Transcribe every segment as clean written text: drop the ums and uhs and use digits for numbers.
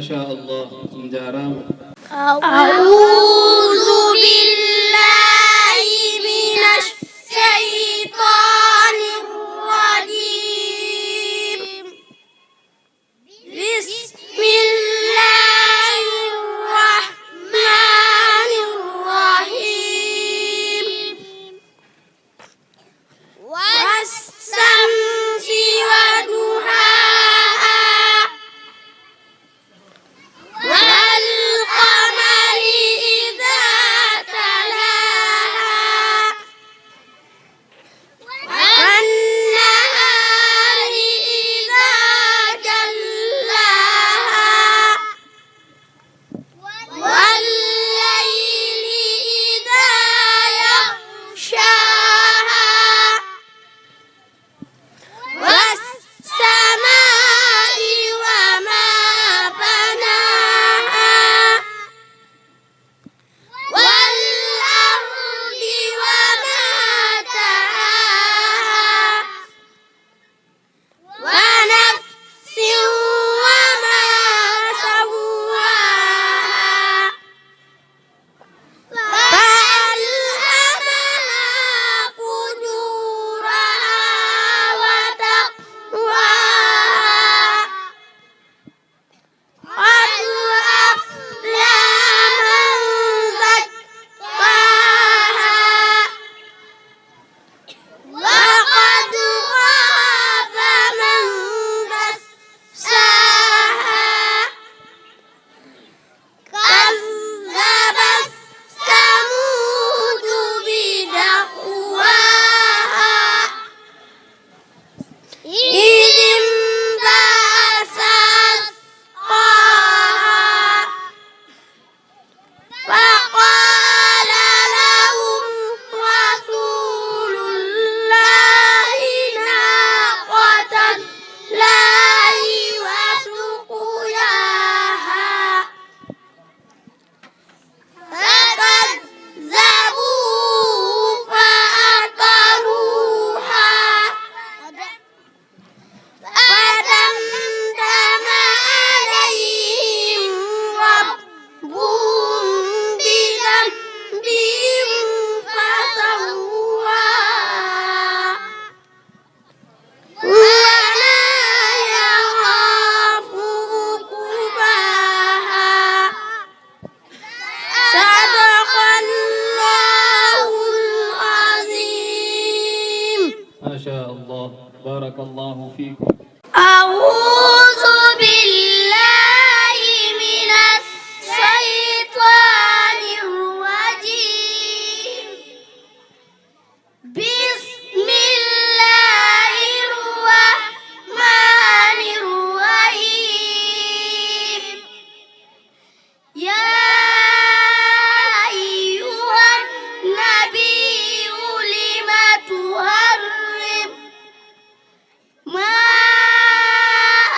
شاء الله. Menjarang. A'udzu billahi minasy syaithanir rajim. Bismillahirrahmanirrahim. Was-samsi wa duhaha. Wal qamari idza talaha. Wan nahari idza jallaha. Wal laili idza yaghshaha. Was samai wa ma banaha. Wal ardi wa ma tahaha. Wa nafsin wa ma sawwaha. فألهمها فجورها وتقواها. قد أفلح من زكاها. وقد خاب من دساها. كذبت ثمود بدعواها. إذ انبعث أشقاها. فقال لهم رسول الله ناقة الله وسقياها. فكذبوه فعقروها. فدمدم عليهم ربهم بذنبهم فسواها. ولا يخاف عقباها. صدق الله العظيم. ما شاء الله. بارك الله فيكم. أعوذ بالله من الشيطان الرجيم. بسم الله الرحمن الرحيم. يا أيها النبي لم تحرم ما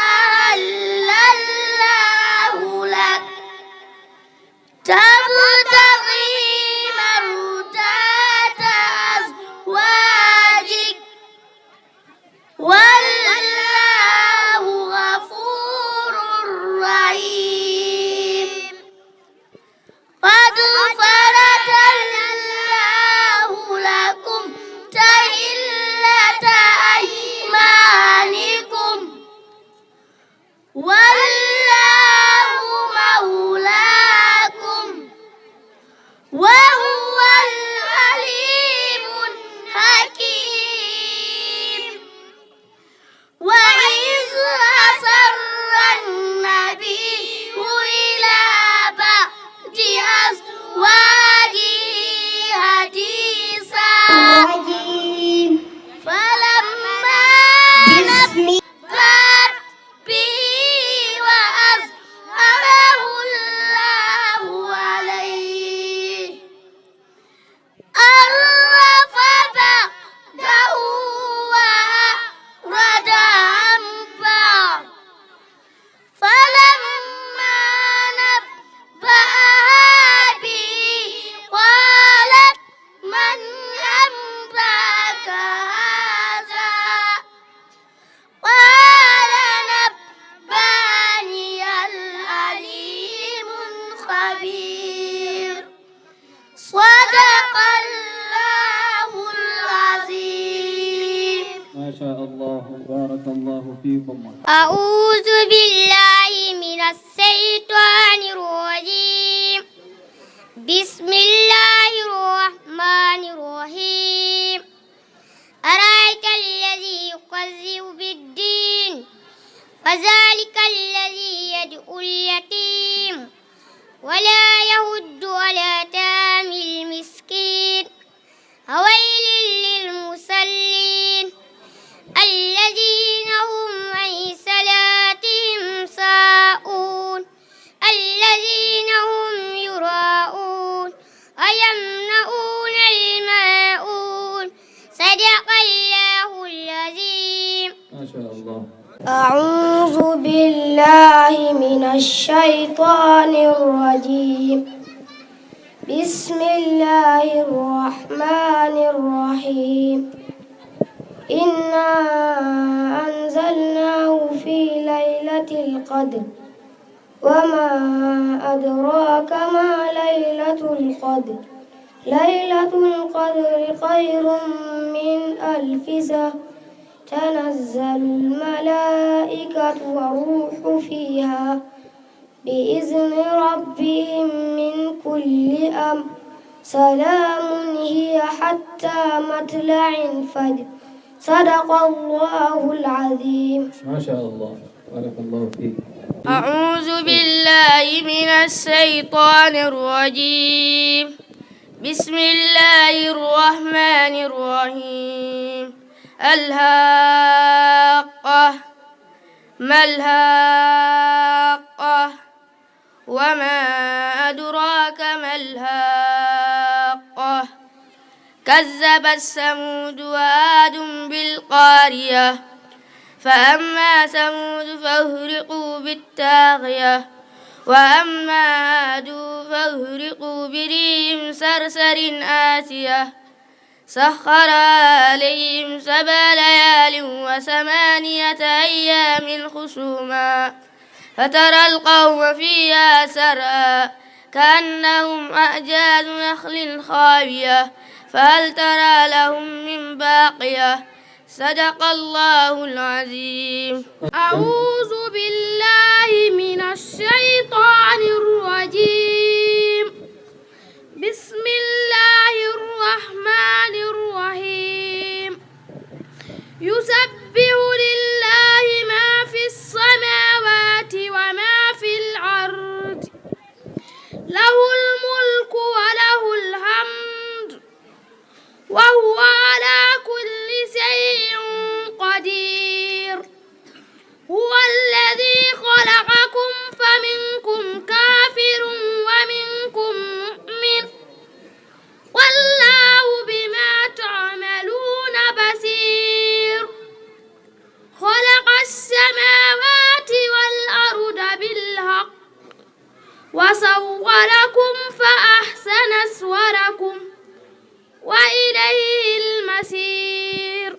أحل بارك الله فيكم. أعوذ بالله من الشيطان الرجيم. بسم الله الرحمن الرحيم. أرأيت الذي يكذب بالدين فذلك الذي يدعو اليتيم ولا يهد على طعام المسكين ويل للمصلين الذين هم عن صلاتهم ساهون الذين هم يراءون ويمنعون الماعون صدق الله العظيم. ما شاء الله. أعوذ بالله من الشيطان الرجيم. بسم الله الرحمن الرحيم. إنا أنزلناه في ليلة القدر وما أدراك ما ليلة القدر. ليلة القدر خير من ألف شهر. تنزل الملائكة والروح فيها بإذن ربهم من كل أمر. سلام هي حتى مطلع الفجر. صدق الله العظيم. ما شاء الله. بارك الله فيك. أعوذ بالله من الشيطان الرجيم. بسم الله الرحمن الرحيم. الحاقة ما الحاقة وما أدراك ما الحاقة كذبت ثمود وعاد بالقارية فأما ثمود فأهرقوا بالطاغية وأما عاد فأهرقوا بريح صرصر آتية سخر عليهم 7 ليال و8 أيام خصوما فترى القوم فيها سرعا كأنهم أعجاز نخل خاوية فهل ترى لهم من باقية. صدق الله العظيم. أعوذ بالله من الشيطان الرجيم. بسم الله الرحمن الرحيم. يسبح لله ما في السماوات وما في الأرض له الملك وله الحمد وهو على كل شيء قدير. هو الذي خلقكم فمنكم كافر ومنكم مؤمن والله بما تعملون بصير. خلق السماوات والأرض بالحق وصوركم فأحسن صوركم وإليه المصير.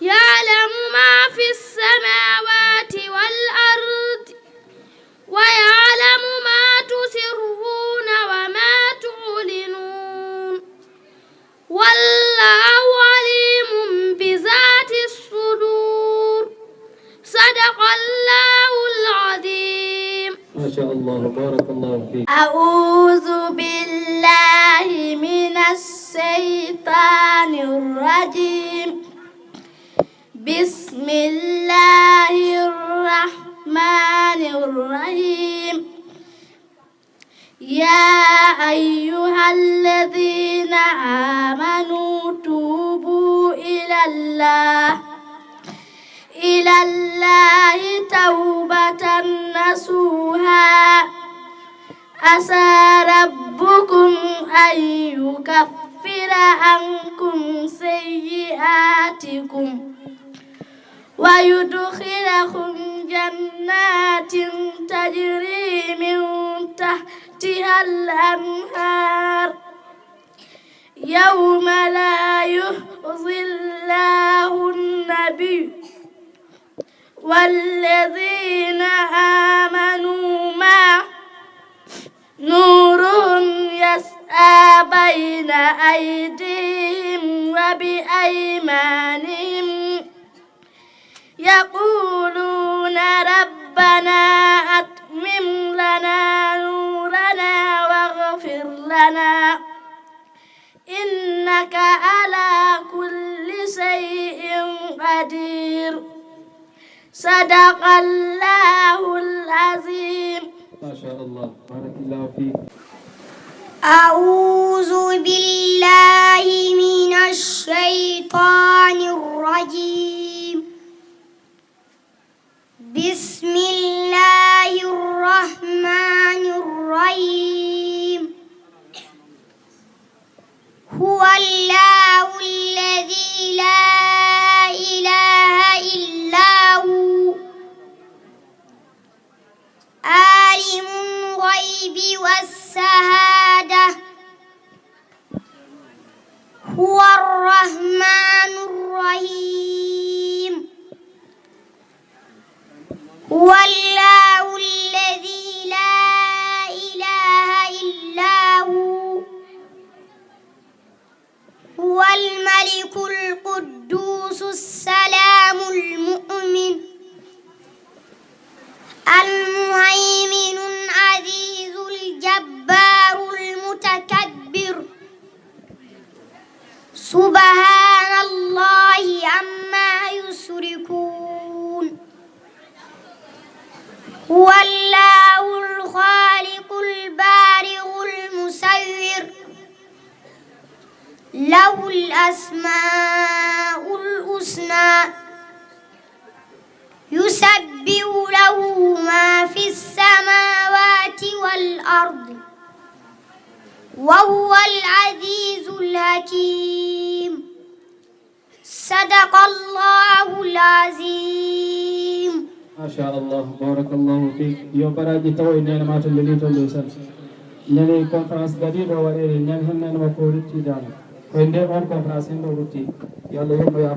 يعلم ما في السماوات والأرض ويعلم ما تسرون وما تعلنون والله عليم بذات الصدور. صدق الله العظيم. ما شاء الله. بارك الله فيك. أعوذ بالله من الشيطان الرجيم. بسم الله الرحمن الرحيم. يا أيها الذين آمنوا توبوا إلى الله توبة نصوحا عسى ربكم أن يكفر عنكم سيئاتكم ويدخلكم جنات تجري من تحتها الأنهار يوم لا يخزي الله النبي والذين آمنوا معه نورهم يسعى بين أيديهم وبأيمانهم يقولون ربنا أتمم لنا نورنا واغفر لنا إنك على كل شيء قدير صدق الله العظيم. ما شاء الله، بارك الله فيك. أعوذ بالله من الشيطان الرجيم. بسم الله الرحمن الرحيم. هو الله الذي لا إله إلا هو عالم الغيب والشهادة هو الرحمن الرحيم. هو الله الذي لا إله إلا هو هو الملك القدوس السلام المؤمن المهيمن العزيز الجبار المتكبر سبحان الله عما يشركون. هو الله الخالق البارئ المصور له الأسماء الحسنى يسبح له ما في السماوات والأرض وهو العزيز الحكيم. صدق الله العظيم. ما شاء الله، بارك الله فيك. يوم براجي توي نينا ما تللي تللي سن نينا كونفرنس غادي دو وادي نينا هنن ما كورتي دانا ويندي اون كونفرنس ندو روتي يلا يوم يا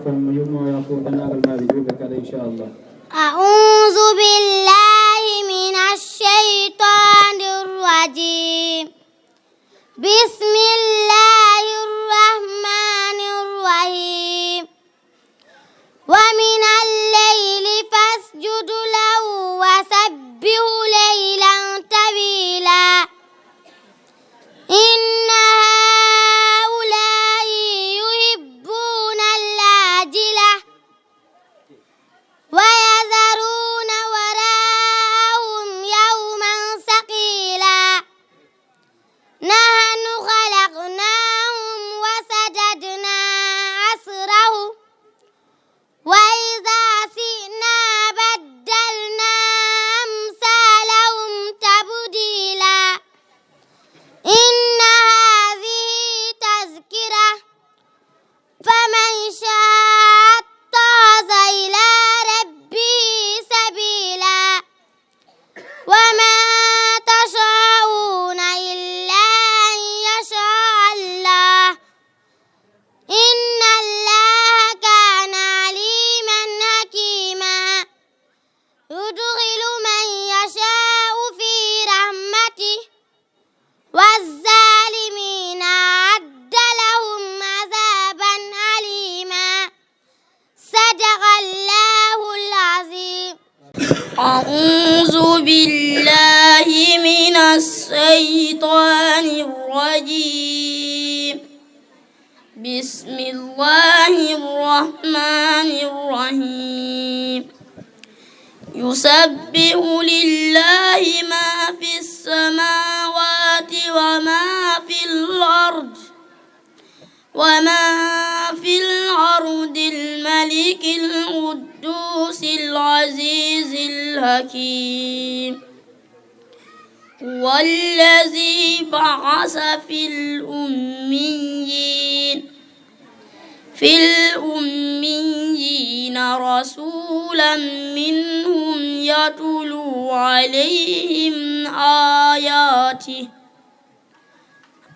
فو دنال ما بيجوك كده ان شاء الله. أعوذ بالله من الشيطان الرجيم. بسم الله الرحمن الرحيم. ومن الليل فاسجد له وسبح ليلا طويلا إن هؤلاء يحبون العاجلة ويذرون وراءهم يوما ثقيلا نحن خلقناهم وسددنا أسرهم وإذا شئنا بدلنا أمثالهم تبديلا إن هذه تذكرة فمن شاء اتخذ إلى ربه سبيلا وما تشاءون إلا أن يشاء الله إن الله كان عليما حكيما يدخل من يشاء في رحمته والظالمين أعد لهم عذابا أليما صدق الله العظيم. أعوذ بالله من الشيطان الرجيم. بسم الله الرحمن الرحيم. يسبح لله ما في السماوات وما في الأرض الملك القدوس العزيز الحكيم. هو الذي بعث في الأميين رسولا منهم يتلو عليهم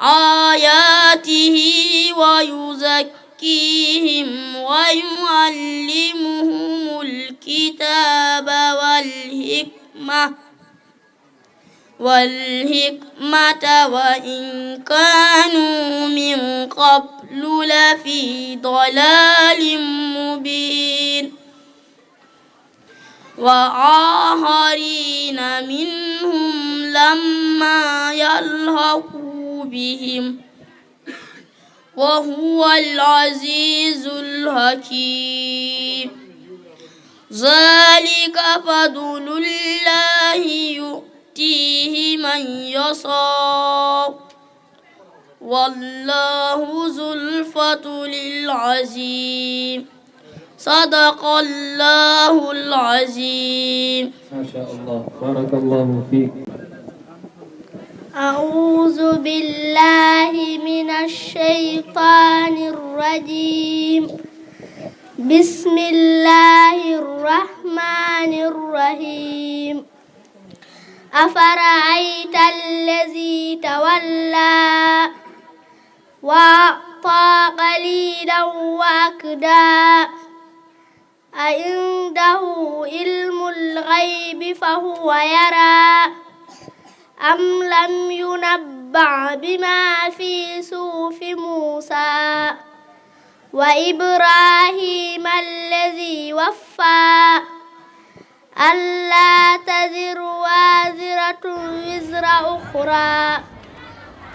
آياته ويزكيهم ويعلمهم الكتاب والحكمة وإن كانوا من قبل لفي ضلال مبين. وآخرين منهم لما يلحقوا بهم وهو العزيز الحكيم ذلك فضل الله يؤتيه من يشاء والله ذو الفضل العظيم صدق الله العظيم. ما شاء الله بارك الله فيك. أعوذ بالله من الشيطان الرجيم. بسم الله الرحمن الرحيم. أفرأيت الذي تولى وأعطى قليلا وأكدى أعنده علم الغيب فهو يرى أم لم ينبأ بما في صحف موسى وإبراهيم الذي وفى ألا تزر وازرة وزر أخرى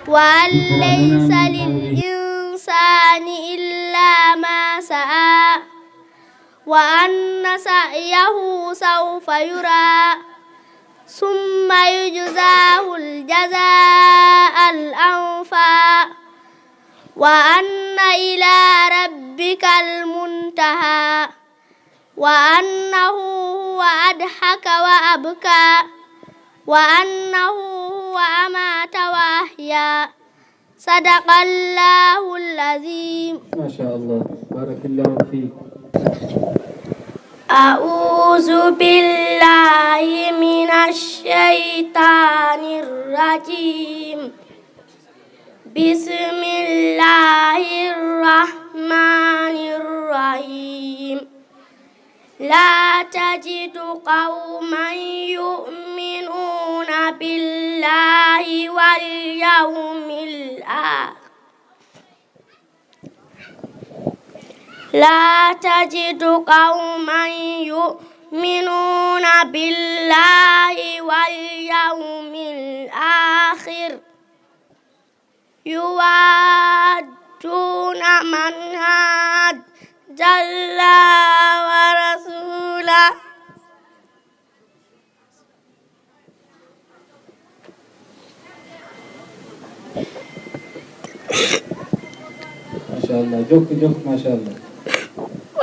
وأن ليس للإنسان إلا ما سعى وأن سعيه سوف يرى ثم يجزاه الجزاء الأوفى وأن إلى ربك المنتهى وأنه هو أضحك وأبكى وأنه هو أمات وأحيا صدق الله العظيم. ما شاء الله بارك الله فيك. أعوذ بالله من الشيطان الرجيم. بسم الله الرحمن الرحيم. لا تجد قوما يؤمنون بالله واليوم الآخر لا تجد قوما يؤمنون بالله واليوم الآخر يوادون من حاد الله ورسوله ما شاء الله جوك ما شاء الله.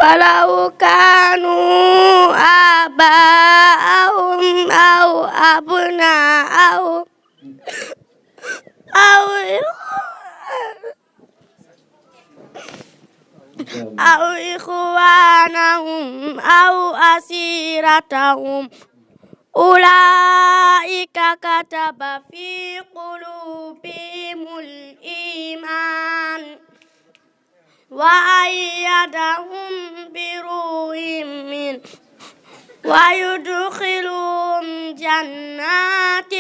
ولو كانوا آباءهم أو أبناءهم أو إخوانهم أو أسيرتهم أولئك كتب في قلوبهم الإيمان وأيدهم بروح منه ويدخلهم جنات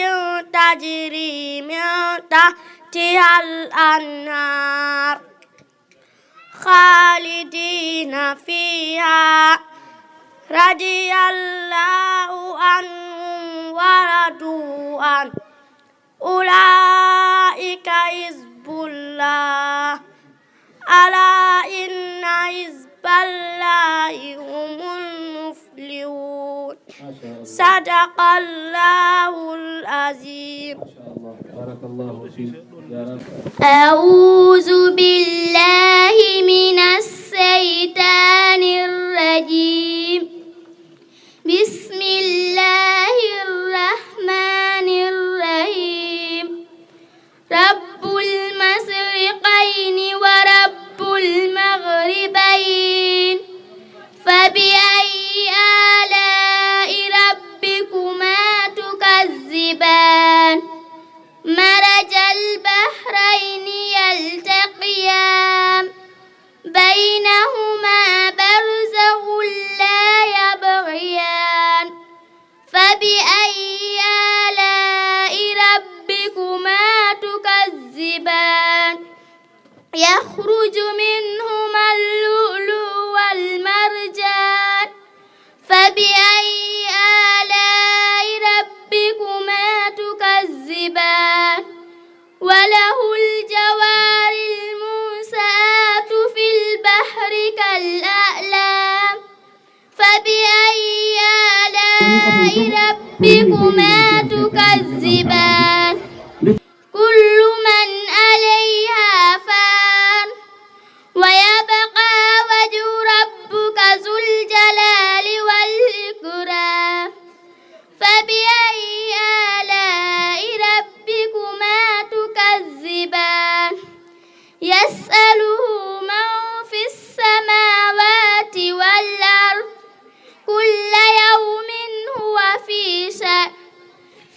تجري من تحتها الأنهار خالدين فيها رضي الله عنهم ورضوا عنه أولئك حزب الله ألا إن حزب الله هم المفلحون صدق الله العظيم. ما شاء الله بارك الله فيك يا رب. أعوذ بالله من الشيطان الرجيم. بسم الله الرحمن الرحيم. رب المشرقين ورب المغربين فبأي آلاء ربكما تكذبان مرج البحرين يلتقيان بينهما برزخ لا يبغيان فبأي آلاء ربكما تكذبان يخرج منهما اللؤلؤ والمرجان فبأي ربكما تكذبان كل من عليها فان ويبقى وجه ربك ذو الجلال والإكرام فبأي آلاء ربكما تكذبان يسأله من في السماوات والأرض كل يوم هو في شأن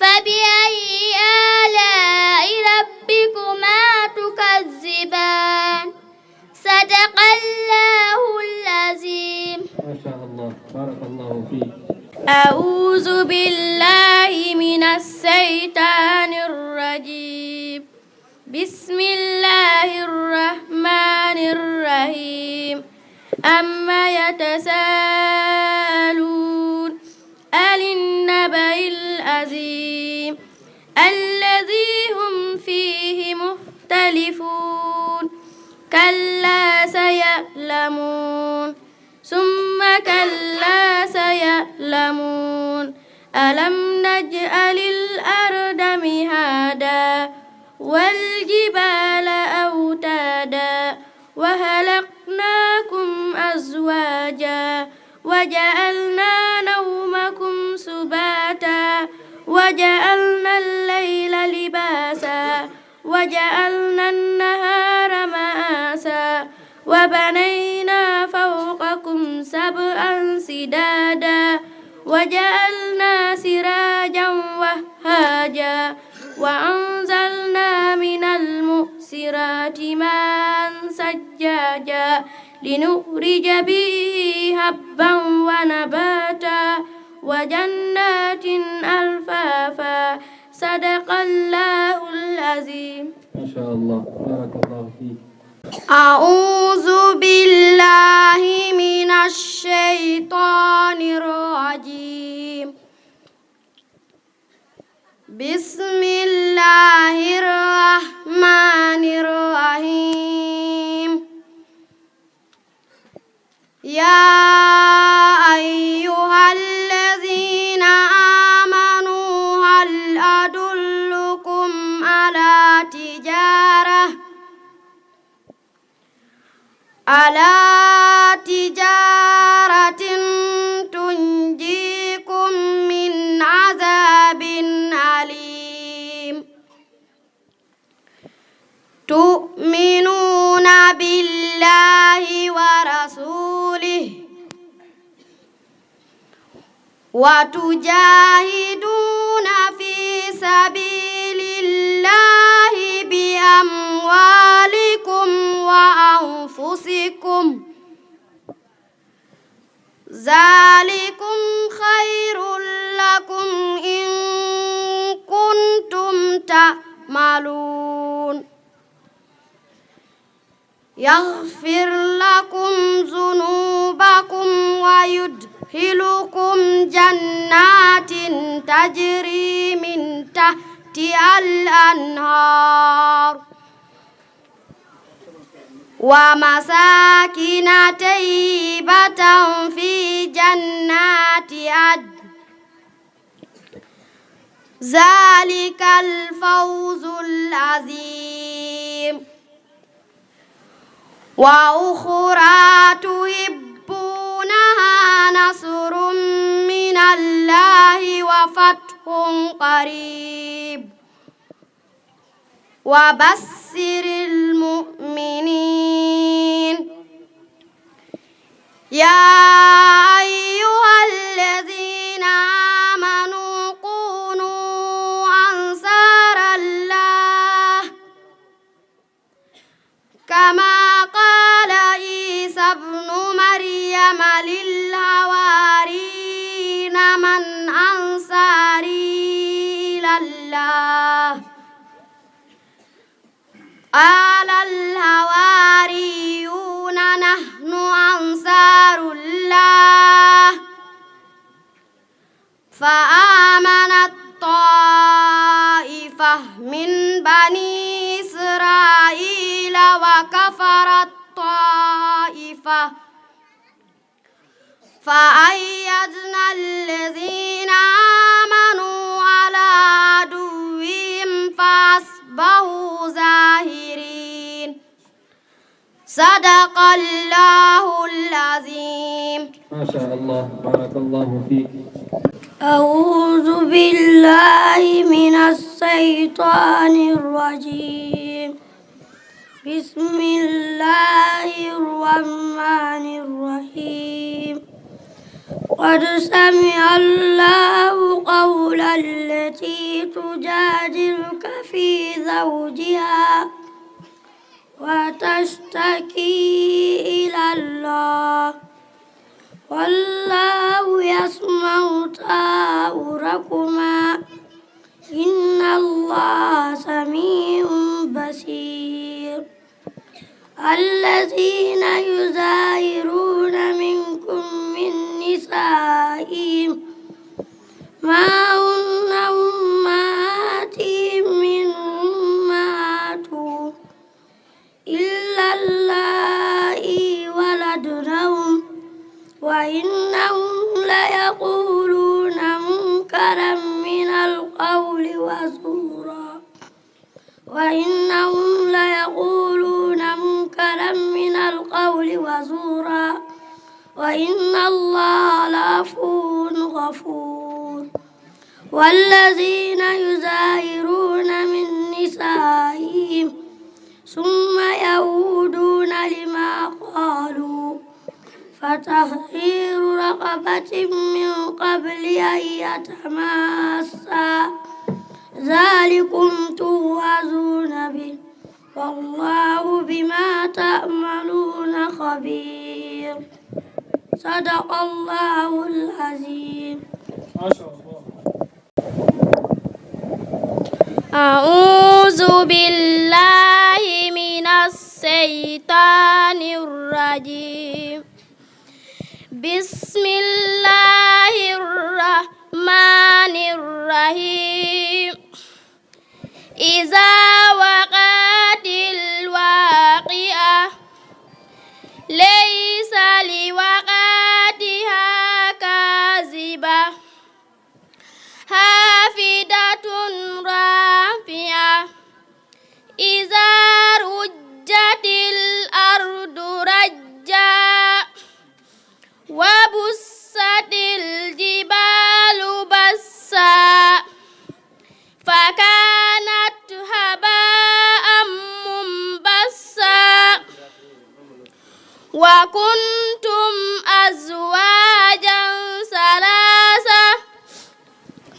فبأي آلاء ربكما تكذبان صدق الله العظيم. ما شاء الله بارك الله فيك. أعوذ بالله من الشيطان الرجيم بسم الله الرحمن الرحيم أما يتساءلون عن النبأ العظيم الذي هم فيه مختلفون كلا سيعلمون ثم كلا سيعلمون ألم نجعل الأرض مهادا والجبال أوتادا وخلقناكم أزواجا وجعلنا نومكم سباتا وجعلنا الليل لباسا وجعلنا النهار معاشا وبنينا فوقكم سبعا سدادا وجعلنا سراجا وهاجا وأنزلنا من المؤسرات ماء ثجاجا لنخرج به حبا ونباتا وجنات ألفافا صدق الله العظيم. ما شاء الله بارك الله فيك. أعوذ بالله من الشيطان الرجيم بسم الله الرحمن الرحيم يا أيها الذين آمنوا هل أدلكم على تجارة تنجيكم من عذاب أليم تؤمنون بالله ورسوله وتجاهدون في سبيل الله بأموالكم وأنفسكم ذلكم خير لكم إن كنتم تعملون يغفر لكم ذنوبكم ويدخلكم جنات تجري من تحتها الأنهار ومساكن طيبة في جنات عدن ذلك الفوز العظيم وأخرى تحبونها نصر من الله وفتح قريب وبشر المؤمنين يا أيها الذين آمنوا كونوا أنصار الله كما قال عيسى ابن مريم للحواريين من أنصاري إلى الله قال الحواريون نحن أنصار الله فآمنت طائفة من بني إسرائيل وكفرت طائفة فأيدنا الذين صدق الله العظيم. ما شاء الله، بارك الله فيك. أعوذ بالله من الشيطان الرجيم. بسم الله الرحمن الرحيم. قد سمع الله قول التي تجادلك في زوجها وتشتكي إلى الله والله يسمع تحاوركما إن الله سميع بصير. الذين يظاهرون منكم من نسائهم ما هن أمهاتهم من أمهاتهم إلا اللائي ولدنهم وإنهم ليقولون منكرا من القول وزورا وإن الله لعفو غفور. والذين يظاهرون من نسائهم ثم يعودون لما قالوا فتحرير رقبة من قبل أن يتماسا ذلكم توعظون به والله بما تعملون خبير. صدق الله العظيم. ما شاء الله. أعوذ بالله من الشيطان الرجيم. بسم الله الرحمن الرحيم. إذا وقعت الواقعة ليس لوقعتها كاذبة خافضة رافعة إذا رجت الأرض رجا وبست الجبال بسا فكانت هباء منبثا وكنتم أزواجا ثلاثة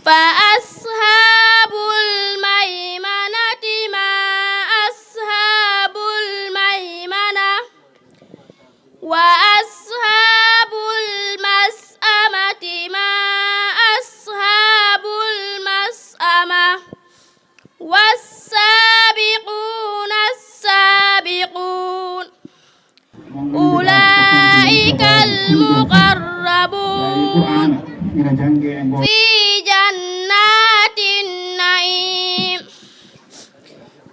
فأصحاب الميمنة ما أصحاب الميمنة وأصحاب المسأمة ما أصحاب المسأمة والسابقون السابقون أولئك المقربون في جنات النعيم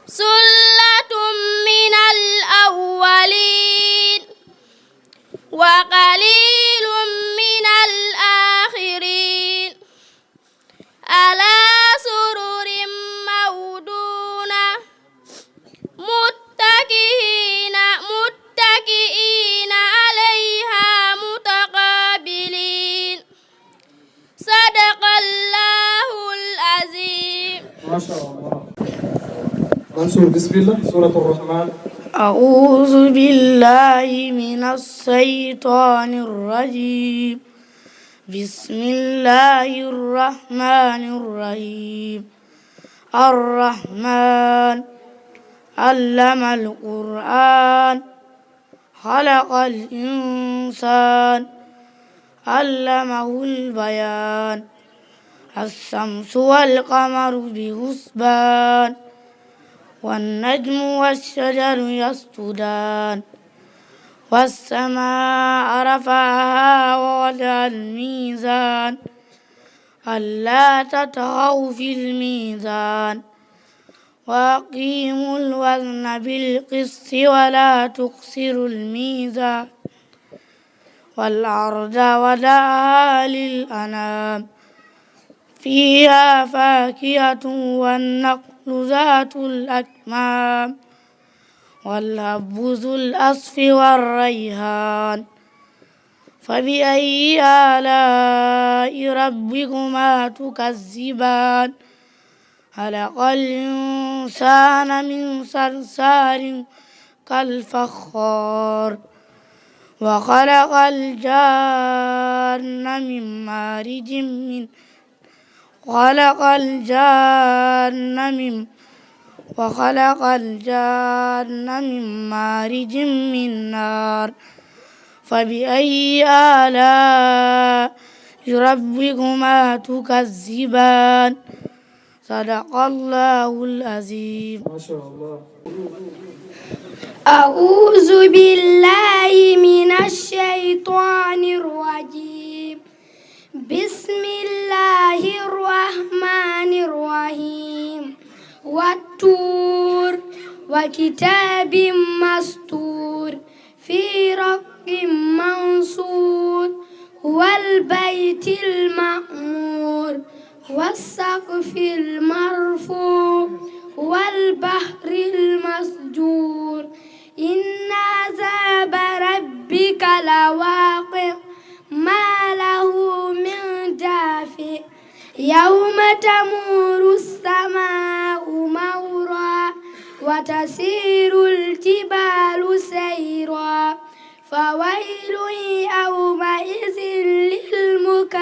سلة من الأولين وقليل من الآخرين على سرر موضونة متكئين عليها متقابلين. صدق الله العظيم. ما شاء الله. منصور بسم الله. سورة الرحمن. أعوذ بالله من الشيطان الرجيم. بسم الله الرحمن الرحيم. الرحمن علم القرآن خلق الإنسان علمه البيان الشمس والقمر بحسبان والنجم والشجر يسجدان والسماء رفعها ووضع الميزان ألا تطغوا في الميزان وأقيموا الوزن بالقسط ولا تخسروا الميزان والأرض وضعها للأنام فيها فاكهة والنخل ذات الأكمام والهب ذو الأصف والريحان فبأي آلاء ربكما تكذبان خلق الإنسان من صلصال كالفخار وخلق الجان من مارج من وخلق الجان من مارج من نار فبأي آلاء ربكما تكذبان صدق الله العظيم. ما شاء الله. أعوذ بالله من الشيطان الرجيم. بسم الله الرحمن الرحيم. والطور وكتاب مسطور في رق منصور والبيت المعمور والسقف المرفوع والبحر المسجور إن عذاب ربك لواقع ما له من دافع يوم تمور السماء مورا وتسير الجبال سيرا فويل يومئذ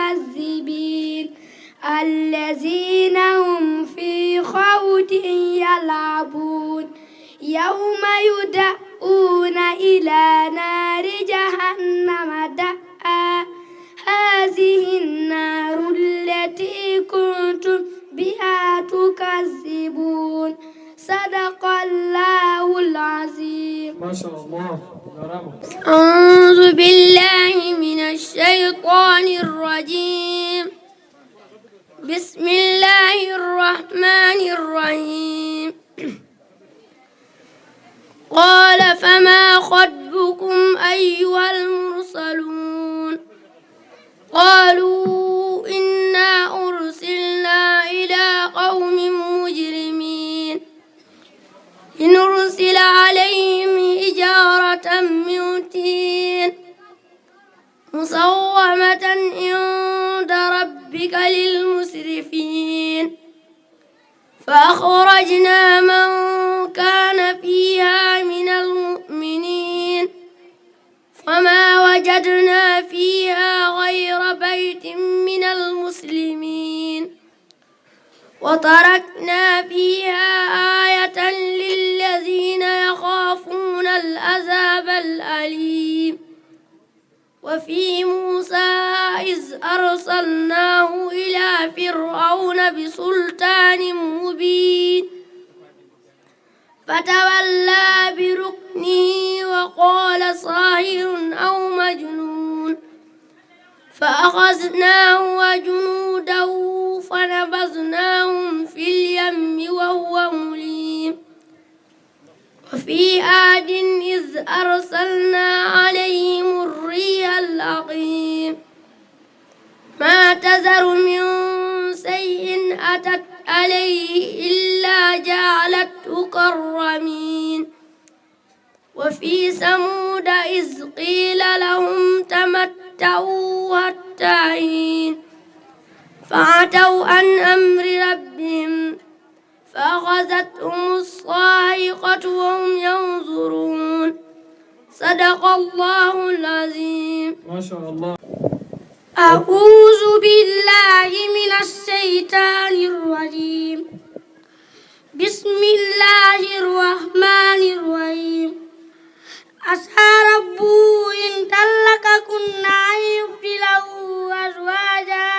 للمكذبين الذين هم في خوض يلعبون يوم يدعون إلى نار جهنم دعا هذه النار التي كنتم بها تكذبون صدق الله العظيم. ما شاء الله. أعوذ بالله من الشيطان الرجيم. بسم الله الرحمن الرحيم. قال فما خطبكم أيها المرسلون قالوا إنا أرسلنا إلى قوم مجرمين لنرسل عليهم حجارة من طين مسومة عند ربك للمسرفين فأخرجنا من كان فيها من المؤمنين فما وجدنا فيها غير بيت من المسلمين وتركنا فيها آية للذين يخافون العذاب الأليم وفي موسى إذ أرسلناه إلى فرعون بسلطان مبين فتولى بركنه وقال ساحر أو مجنون فأخذناه وجنوده فنبذناهم في اليم وهو مليم وفي عاد إذ أرسلنا عليهم الريح العقيم ما تذر من شيء أتت عليه إلا جعلته كالرميم وفي ثمود إذ قيل لهم تمتعوا حتى حين فعتوا عن أمر ربهم فأخذتهم الصاعقة وهم ينظرون صدق الله العظيم. ما شاء الله. أعوذ بالله من الشيطان الرجيم. بسم الله الرحمن الرحيم. عسى ربه إن طلقكن أن يبدله أزواجا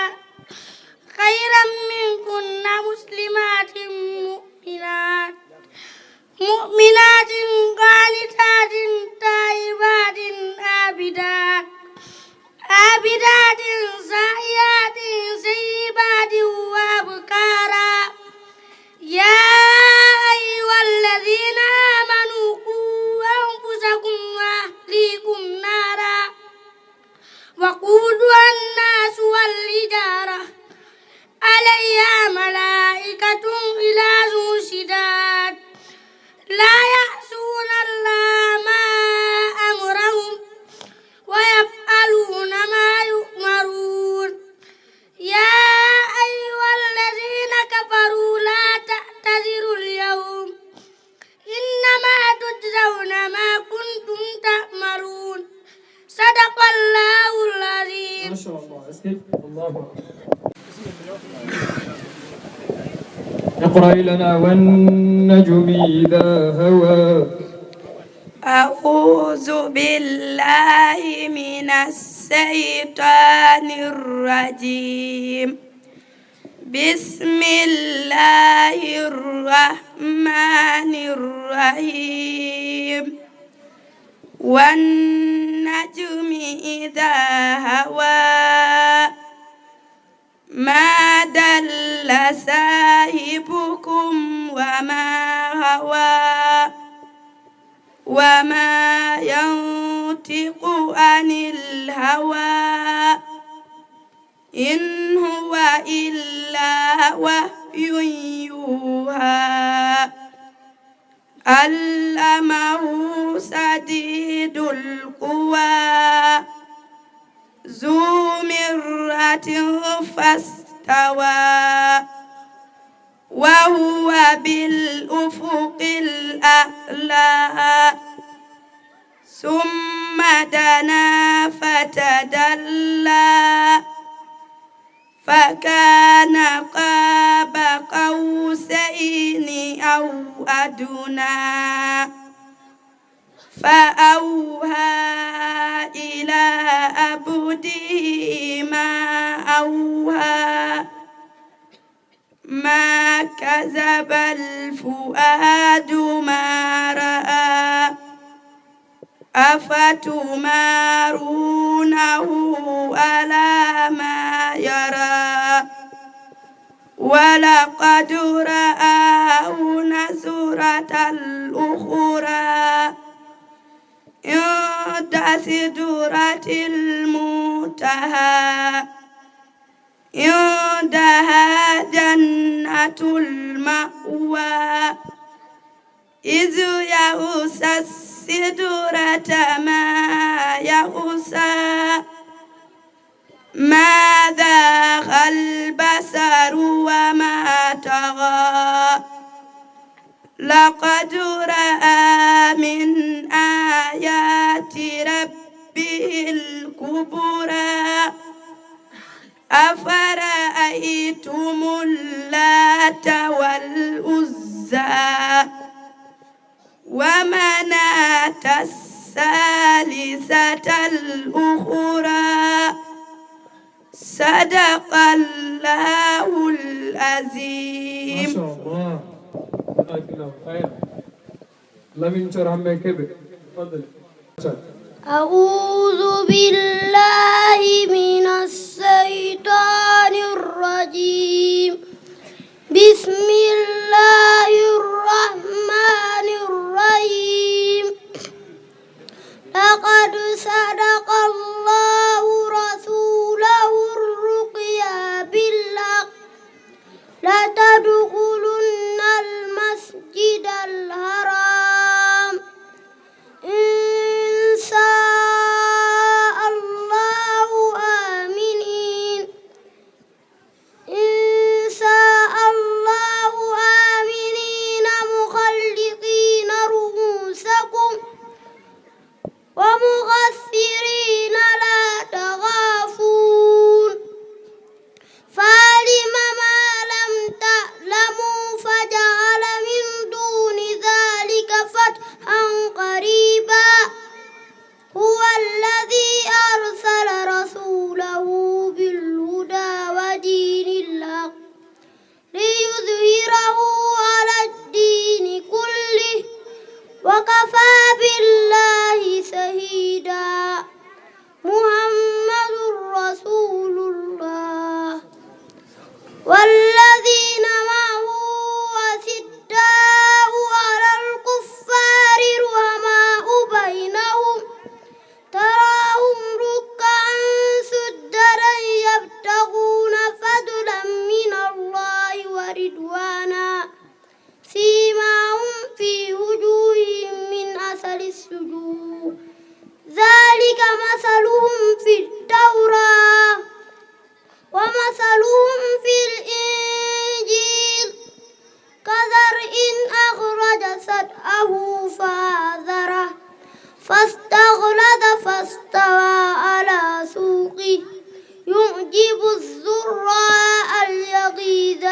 خيرا منكن مسلمات مؤمنات قانتات تائبات عابدات سائحات سيبات وأبكارا يا أيها الذين آمنوا قوا أنفسكم وأهليكم نارا وقودها الناس والحجارة عليها ملائكة غلاظ شداد لا يعصون الله اقرأ لنا والنجم إذا هوى. أعوذ بالله من الشيطان الرجيم. بسم الله الرحمن الرحيم. والنجم إذا هوى ما دل صاحبكم وما هوى وما ينطق عن الهوى إن هو إلا وحي يوحى علمه شديد القوى ذو مرة فاستوى وهو بالأفق الأعلى ثم دنا فتدلى فكان قاب قوسين أو أدنى فأوحى إلى عبده ما أوحى ما كذب الفؤاد ما رأى أفتمارونه على ما يرى ولقد رآه نزرة أخرى عند سدرة المنتهى عندها جنة المأوى إذ يغشى السدرة ما يغشى ما ذاق البصر وما طغى لقد رأى من آيات ربه الكبرى أفرأيتم اللات والعزى ومناة الثالثة الأخرى صدق الله العظيم. ما شاء الله. جزاك الله خير. لمن شرح كبر. تفضل. أعوذ بالله من الشيطان الرجيم. بسم الله الرحمن الرحيم. لقد صدق الله رسوله الرؤيا بالحق لتدخلن المسجد الحرام إن شاء الله آمنين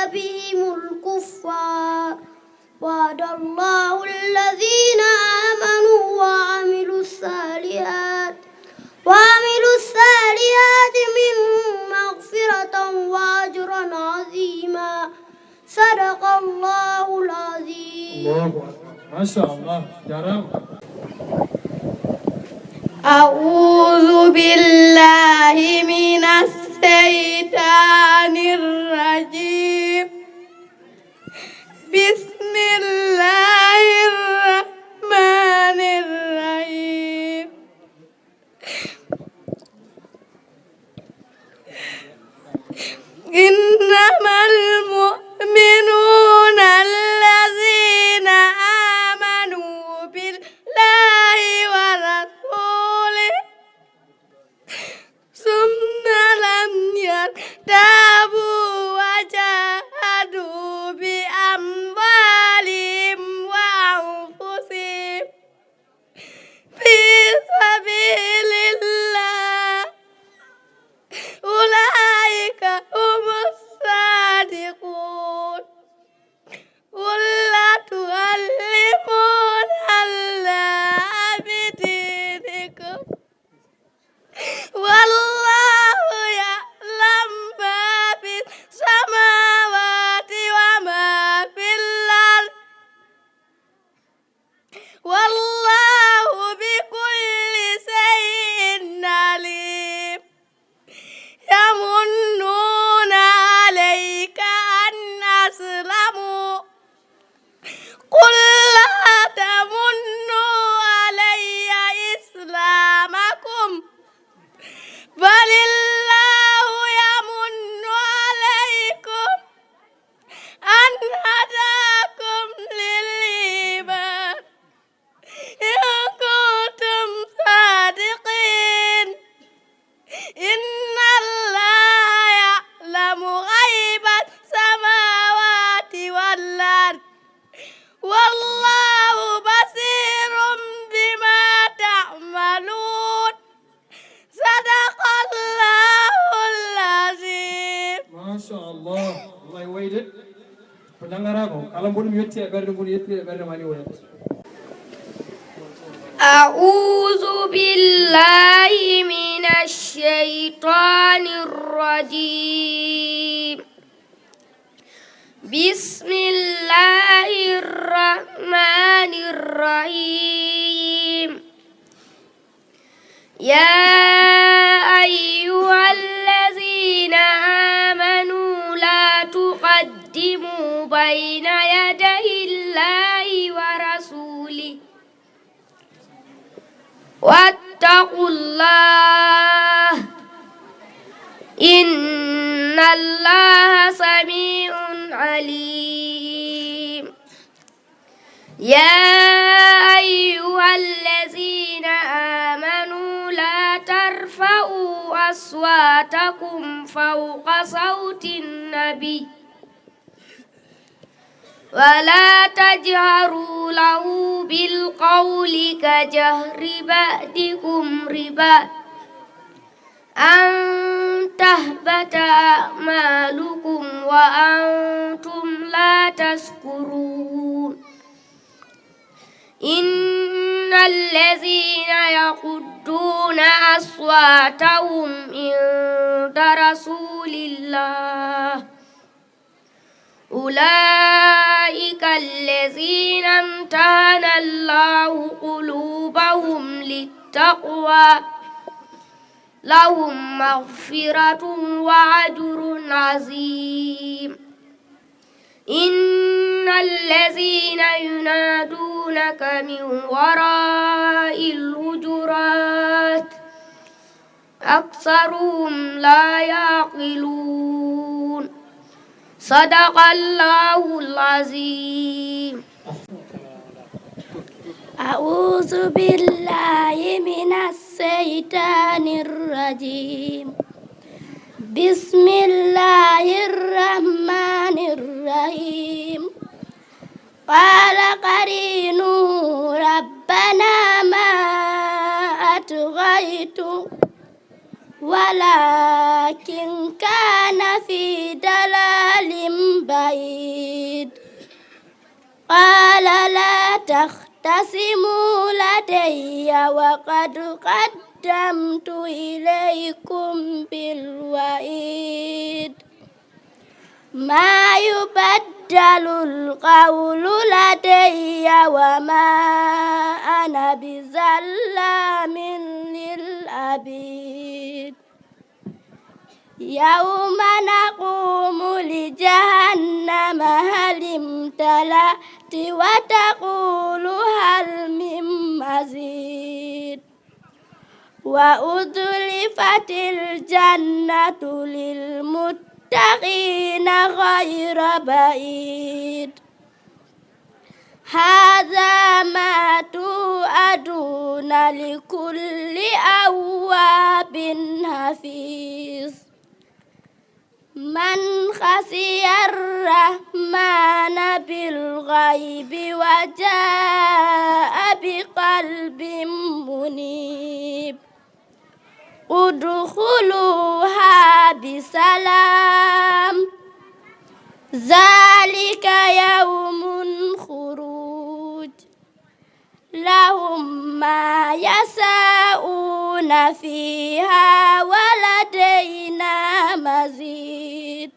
بهم الكفار وعد الله الذين آمنوا وعملوا الصالحات منهم مغفرة وأجرا عظيما صدق الله العظيم. الله أكبر ما شاء الله جرام. أعوذ بالله من الشيطان الرجيم. بسم الله الرحمن الرحيم. إنما المؤمنون الذين آمنوا بالله ورسوله ثم لم يرتابوا وجاهدوا بأموالهم وأنفسهم في سبيل الله أولئك هم الصادقون. قل لا تعلمون الله بدينكم والله يعلم ما في السماوات وما في الأرض والله بكل شيء عليم. يمنون عليك أن أسلموا قل لا تمنوا علي إسلامكم بل الله يمن عليكم أن هداكم للإيمان إن كنتم صادقين. إن الله يعلم غيب السماوات والأرض والله بصير بما تعملون. صدق الله العظيم. ما شاء الله الله يويدك فدعنا كلام بقول ميتة أبرد بقول يتة أبرد ماني ويت. أعوذ بالله من الشيطان الرجيم. بسم الله الرحمن الرحيم. يا أيها الذين آمنوا لا تقدموا بين يدي الله ورسوله واتقوا الله إن الله سميع عليم. يا أيها الذين آمنوا لا ترفعوا أصواتكم فوق صوت النبي ولا تجهروا له بالقول كجهر بعضكم لبعض أن تهبط أعمالكم وأنتم لا تشكرون. إن الذين يغضون أصواتهم عند رسول الله أولئك الذين امتحن الله قلوبهم للتقوى لهم مغفرة وأجر عظيم. إن الذين ينادونك من وراء الحجرات أكثرهم لا يعقلون. صدق الله العظيم. أعوذ بالله من الشيطان الرجيم. بسم الله الرحمن الرحيم. قال قرينه ربنا ما أطغيته ولكن كان في ضلال بعيد قال لا تختصموا لدي وقد قدمت إليكم بالوعيد ما يبدل القول لدي وما أنا بظلام للعبيد يوم نقوم لجهنم هل امتلأت وتقول هل من مزيد وأزلفت الجنة للمتقين غير بعيد هذا ما توعدون لكل أواب حفيظ من خشي الرحمن بالغيب وجاء بقلب منيب ادخلوها بسلام ذلك يوم الخروج لهم ما يشاءون فيها ولدينا مزيد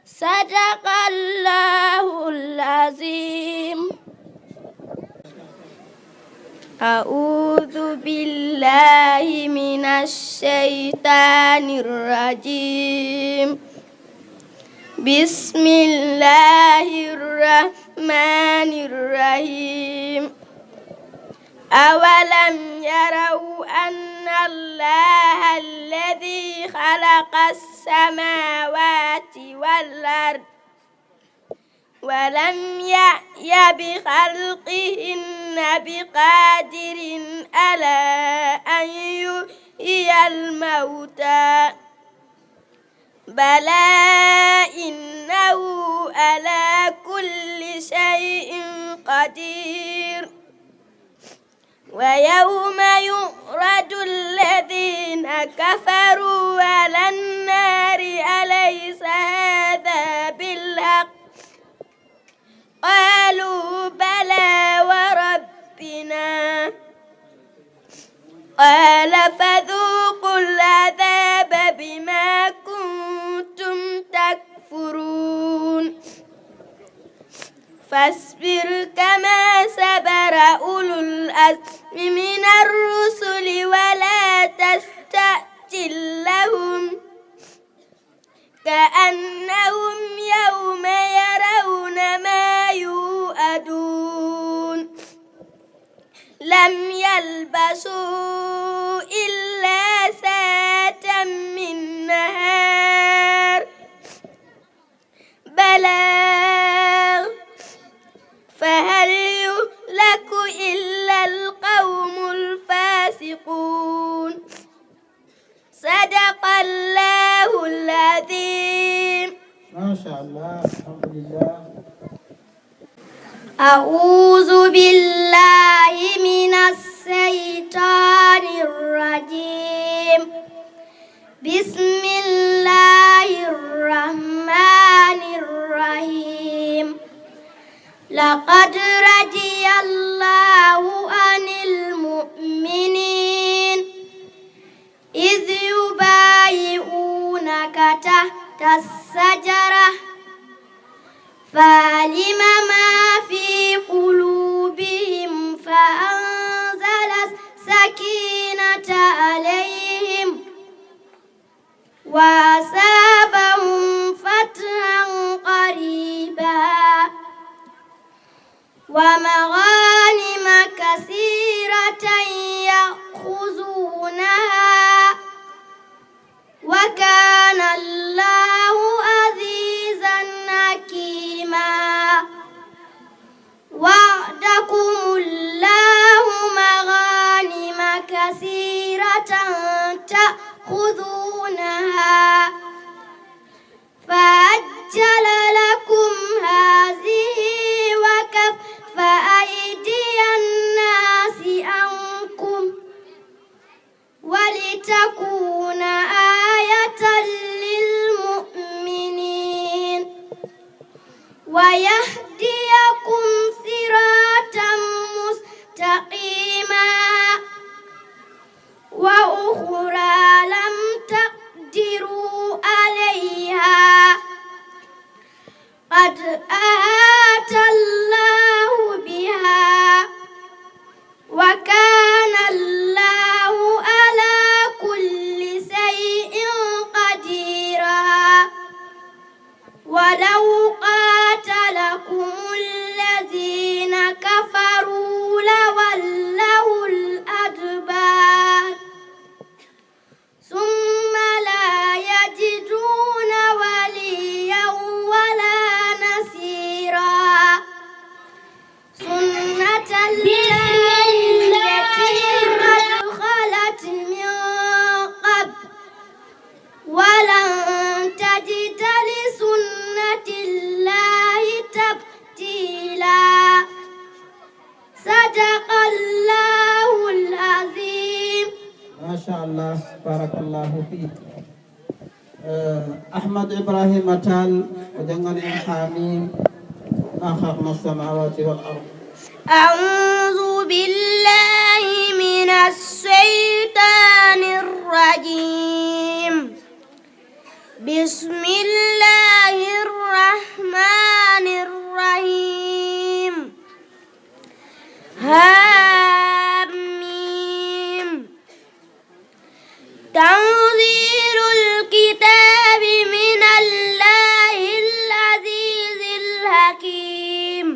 صدق الله العظيم. أعوذ بالله من الشيطان الرجيم بسم الله الرحمن الرحيم أولم يروا أن الله الذي خلق السماوات والأرض ولم يأي بخلقهن بقادر على أن يحيي الموتى بلى إنه على كل شيء قدير ويوم يعرض الذين كفروا على النار أليس هذا بالحق قالوا بلى وربنا قال فذوقوا العذاب بما كنتم تكفرون فاصبر كما صبر أولو العزم من الرسل ولا تستعجل لهم كأنهم يوم يرون ما يوعدون لم يلبسوا إلا ساعة من نهار بلاغ فهل يهلك إلا القوم الفاسقون صدق الله العظيم. ما شاء الله الحمد لله. أعوذ بالله من الشيطان الرجيم بسم الله الرحمن الرحيم لقد رضي الله عن المؤمنين إذ يبايعونك تحت الشجرة فعلم ما في قلوبهم فأنزل السكينة عليهم وأصابهم فتحا قريبا ومغانم كثيرة يأخذونها وكان الله عزيزا حكيما وعدكم الله مغانم كثيرة تأخذونها فعجل لكم هذه وكف أيدي الناس عنكم ولتكون آية للمؤمنين ويهديكم ولو قاتلكم الذين كفروا لولوا الأدبار ثم لا يجدون وليا ولا نصيرا سنة الله التي قد خلت من قبل ولن تجد لسنة الله تبديلا صدق الله العظيم. ما شاء الله بارك الله فيك. أحمد إبراهيم تال وجنغني حاميم ما خلقنا السماوات والأرض. أعوذ بالله من الشيطان الرجيم. بسم الله الرحمن الرحيم. حميم. تنزيل الكتاب من الله العزيز الحكيم.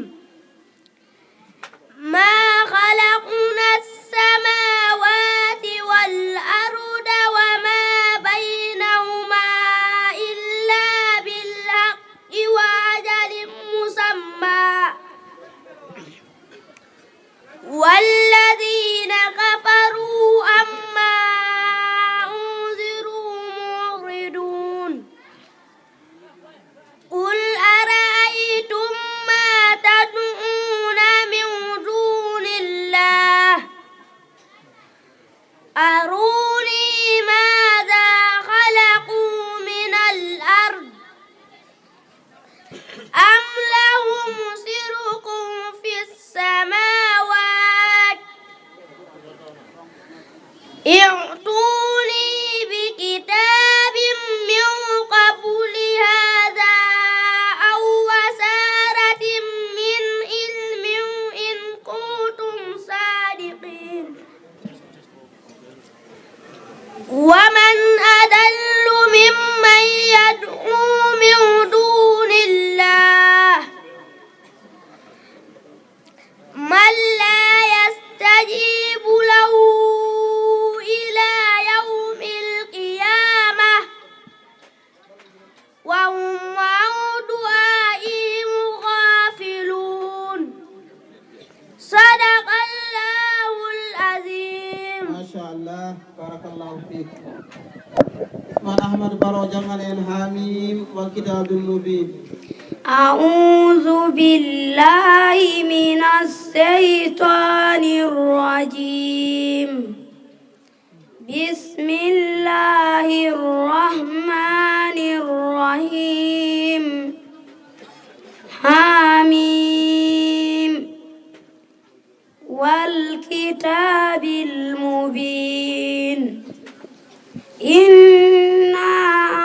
ما خلقنا السماوات والأرض وما بينهما إلا بالحق وأجل مسمى والذين كفروا عما أنذروا معرضون. قل أرأيتم ما تدعون من دون الله أروني ماذا خلقوا من الأرض أم لهم شرك في السماوات ائتوني بكتاب من قبل هذا أو وسارة من علم إن كنتم صادقين. ومن أضل ممن يدعو من دون الله من لا يستجيب له إلى يوم القيامة وهم عن دعائهم غافلون. صدق الله العظيم. ما شاء الله بارك الله فيك. اسمع أحمد برو جنغني حاميم والكتاب المبين. أعوذ بالله من الشيطان الرجيم. بسم الله الرحمن الرحيم. حميم والكتاب المبين. إنا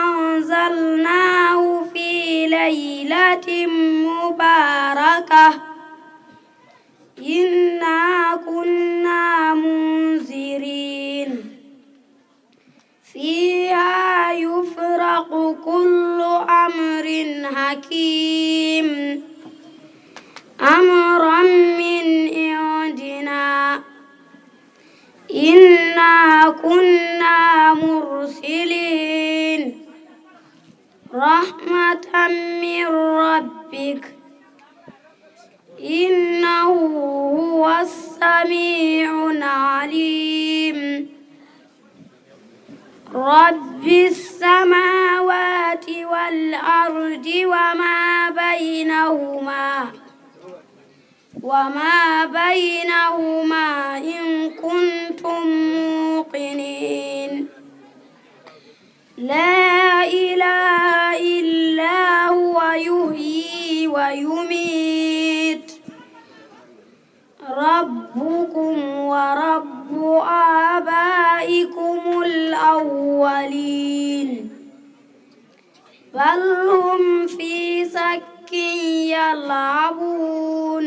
أنزلناه في ليلة مباركة إنا كنا منذرين فيها يفرق كل أمر حكيم أمرا من عندنا إنا كنا مرسلين رحمة من ربك إنه هو السميع العليم. رب السماوات والأرض وما بينهما إن كنتم موقنين. لا إله إلا هو يحيي ويميت. ربكم ورب آبائكم الأولين بل هم في شك يلعبون.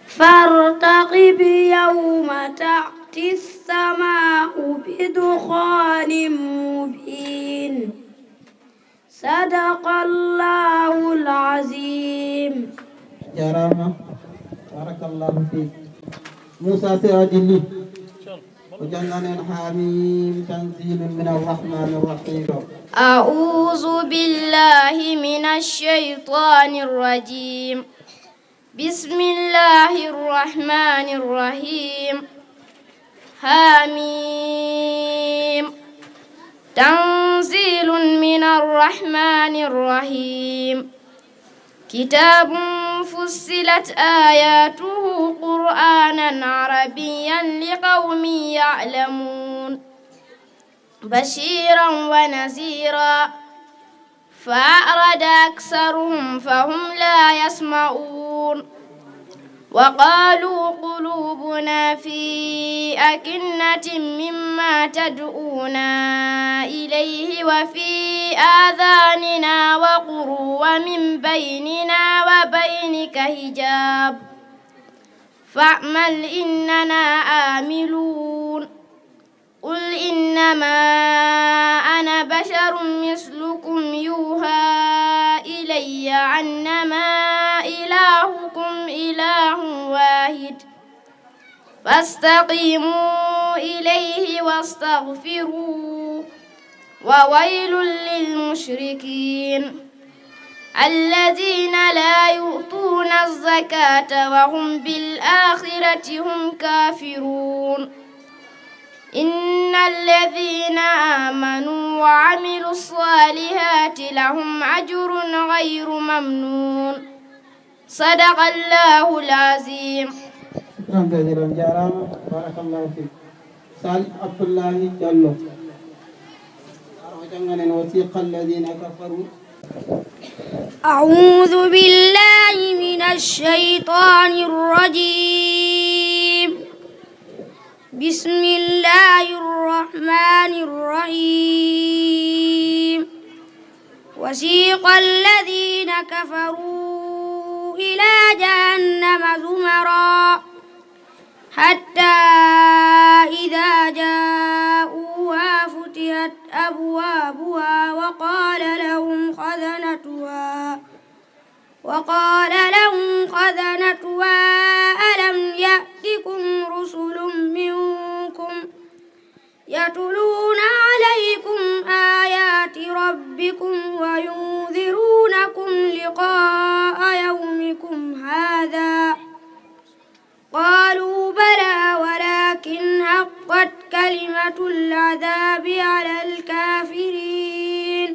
فارتقب يوم تأتي السماء بدخان مبين صدق الله العظيم. jarama barakallahu fik. Moussa Seydini o janganen hamim tanzilun min arrahmani arrahim. أعوذ بالله من الشيطان الرجيم بسم الله الرحمن الرحيم حميم تنزيل من الرحمن الرحيم كتاب فصلت آياته قرآنا عربيا لقوم يعلمون بشيرا ونذيرا فأعرض أكثرهم فهم لا يسمعون وقالوا قلوبنا في أكنة مما تدعونا إليه وفي آذاننا وقر ومن بيننا وبينك حجاب فاعمل إننا عاملون قل إنما أنا بشر مثلكم يوحى إلي أنما إلهكم إله واحد فاستقيموا إليه واستغفروه وويل للمشركين الذين لا يؤتون الزكاة وهم بالآخرة هم كافرون إن الذين آمنوا وعملوا الصالحات لهم أجر غير ممنون صدق الله العظيم. شكرا جزيلا جارama barakallahu fik. Salih Abdullahi Diallo o janganen wasiqa alladhina kafaru. أعوذ بالله من الشيطان الرجيم. بسم الله الرحمن الرحيم. وسيق الذين كفروا إلى جهنم زمرا حتى إذا جاءوها فتحت أبوابها وقال لهم خزنتها ألم يأتكم رسل منكم يتلون عليكم آيات ربكم وينذرونكم لقاء يومكم هذا قالوا بلى ولكن حقت كلمة العذاب على الكافرين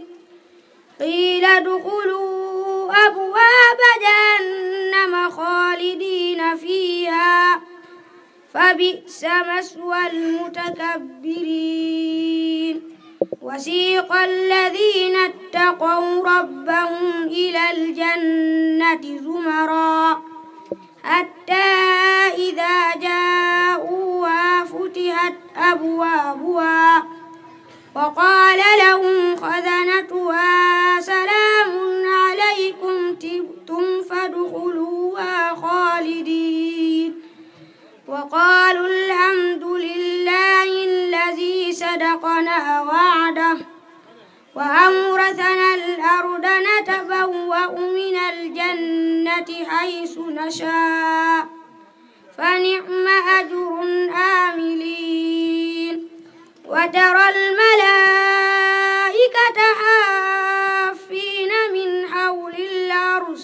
قيل ادخلوا أبواب جهنم خالدين فيها فبئس مثوى المتكبرين وسيق الذين اتقوا ربهم إلى الجنة زمرا حتى إذا جاءوها فتحت أبوابها وقال لهم خزنتها سلام عليكم طبتم فادخلوها خالدين وقالوا الحمد لله الذي صدقنا وعده وأورثنا الأرض نتبوأ من الجنة حيث نشاء فنعم أجر العاملين وترى الملائكة حافين من حول العرش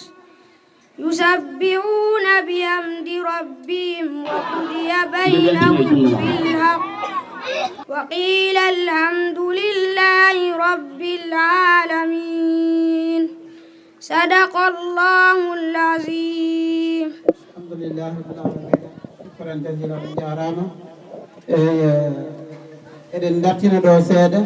يسبحون بحمد ربهم وقضي بينهم بالحق وقيل الحمد لله رب العالمين صدق الله العظيم. الحمد لله رب العالمين. شكرا جزيلا جارama eɗen dartina ɗo seeɗa